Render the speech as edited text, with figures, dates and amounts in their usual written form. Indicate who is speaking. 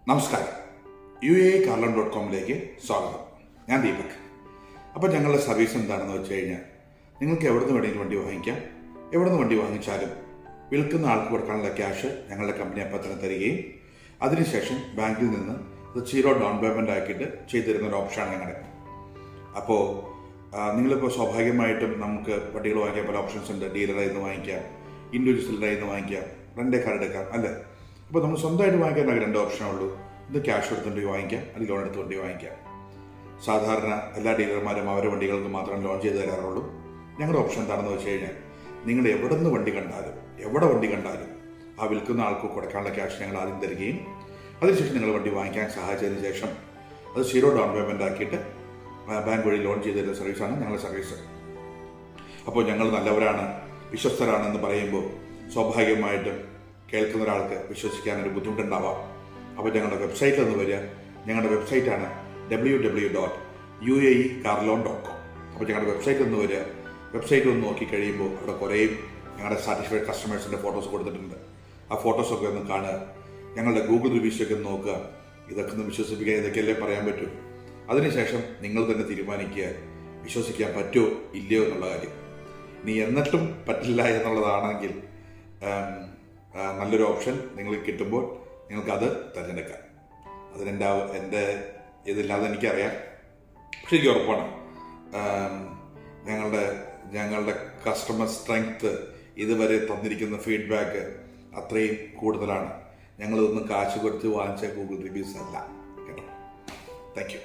Speaker 1: നമസ്കാരം. UAEcarlon.com സ്വാഗതം. ഞാൻ ദീപക്. അപ്പോൾ ഞങ്ങളുടെ സർവീസ് എന്താണെന്ന് വെച്ച് കഴിഞ്ഞാൽ നിങ്ങൾക്ക് എവിടെ നിന്ന് വേണമെങ്കിലും വണ്ടി വാങ്ങിക്കാം. എവിടെ നിന്ന് വണ്ടി വാങ്ങിച്ചാലും വിൽക്കുന്ന ആൾക്ക് കൊടുക്കാനുള്ള ക്യാഷ് ഞങ്ങളുടെ കമ്പനി അപ്പം തന്നെ തരികയും അതിനുശേഷം ബാങ്കിൽ നിന്ന് അത് 0 ഡൗൺ പേയ്മെൻ്റ് ആക്കിയിട്ട് ചെയ്തു തരുന്ന ഒരു ഓപ്ഷനാണ് ഞങ്ങളുടെ. അപ്പോൾ നിങ്ങളിപ്പോൾ സ്വാഭാവികമായിട്ടും നമുക്ക് വണ്ടികൾ വാങ്ങിക്കാൻ പല ഓപ്ഷൻസ് ഉണ്ട്. ഡീലറായി നിന്ന് വാങ്ങിക്കാം, ഇൻഡിവിജ്വൽസായി നിന്ന് വാങ്ങിക്കാം, റെൻ്റ് കാർ എടുക്കാം, അല്ലേ? അപ്പോൾ നമ്മൾ സ്വന്തമായിട്ട് വാങ്ങിക്കാൻ ആകെ 2 ഓപ്ഷനുള്ളൂ. ഇത് ക്യാഷ് എടുത്തുകൊണ്ട് വാങ്ങിക്കാം, അല്ലെങ്കിൽ ലോൺ എടുത്തുകൊണ്ട് വാങ്ങിക്കാം. സാധാരണ എല്ലാ ഡീലർമാരും അവരുടെ വണ്ടികൾക്ക് മാത്രം ലോൺ ചെയ്ത് തരാറുള്ളൂ. ഞങ്ങളുടെ ഓപ്ഷൻ എന്താണെന്ന് വെച്ച് കഴിഞ്ഞാൽ നിങ്ങൾ എവിടെ നിന്ന് വണ്ടി കണ്ടാലും എവിടെ വണ്ടി കണ്ടാലും ആ വിൽക്കുന്ന ആൾക്ക് കൊടുക്കാനുള്ള ക്യാഷ് ഞങ്ങൾ ആദ്യം തരികയും അതിനുശേഷം നിങ്ങൾ വണ്ടി വാങ്ങിക്കാൻ സഹായിച്ചതിന് ശേഷം അത് 0 ഡൗൺ പേയ്മെൻ്റ് ആക്കിയിട്ട് ബാങ്ക് വഴി ലോൺ ചെയ്ത് തരുന്ന സർവീസാണ് ഞങ്ങളുടെ സർവീസ്. അപ്പോൾ ഞങ്ങൾ നല്ലവരാണ്, വിശ്വസ്തരാണെന്ന് പറയുമ്പോൾ സ്വാഭാവികമായിട്ടും കേൾക്കുന്ന ഒരാൾക്ക് വിശ്വസിക്കാനൊരു ബുദ്ധിമുട്ടുണ്ടാവാം. അപ്പോൾ ഞങ്ങളുടെ വെബ്സൈറ്റിൽ നിന്ന് വരിക. ഞങ്ങളുടെ വെബ്സൈറ്റാണ് www.uaecarlon.com. അപ്പോൾ ഞങ്ങളുടെ വെബ്സൈറ്റിൽ നിന്ന് വരിക. വെബ്സൈറ്റ് ഒന്ന് നോക്കിക്കഴിയുമ്പോൾ അവിടെ കുറേ ഞങ്ങളുടെ സാറ്റിസ്ഫൈഡ് കസ്റ്റമേഴ്സിൻ്റെ ഫോട്ടോസ് കൊടുത്തിട്ടുണ്ട്. ആ ഫോട്ടോസൊക്കെ ഒന്ന് കാണുക. ഞങ്ങളുടെ ഗൂഗിൾ റിവ്യൂസൊക്കെ ഒന്ന് നോക്കുക. ഇതൊക്കെ ഒന്ന് വിശ്വസിപ്പിക്കാൻ ഇതൊക്കെയല്ലേ പറയാൻ പറ്റൂ. അതിനുശേഷം നിങ്ങൾ തന്നെ തീരുമാനിക്കുക വിശ്വസിക്കാൻ പറ്റുമോ ഇല്ലയോ എന്നുള്ള കാര്യം. ഇനി എന്നിട്ടും പറ്റില്ല എന്നുള്ളതാണെങ്കിൽ നല്ലൊരു ഓപ്ഷൻ നിങ്ങൾ കിട്ടുമ്പോൾ നിങ്ങൾക്കത് തിരഞ്ഞെടുക്കാം. എൻ്റെ ഇതില്ലാതെ എനിക്കറിയാം. പക്ഷെ എനിക്ക് ഉറപ്പാണ് ഞങ്ങളുടെ കസ്റ്റമർ സ്ട്രെങ്ത് ഇതുവരെ തന്നിരിക്കുന്ന ഫീഡ്ബാക്ക് അത്രയും കൂടുതലാണ്. ഞങ്ങളിതൊന്നും കാശ് കൊടുത്ത് വാങ്ങിച്ച ഗൂഗിൾ റിവ്യൂസ് അല്ല കേട്ടോ. Thank you.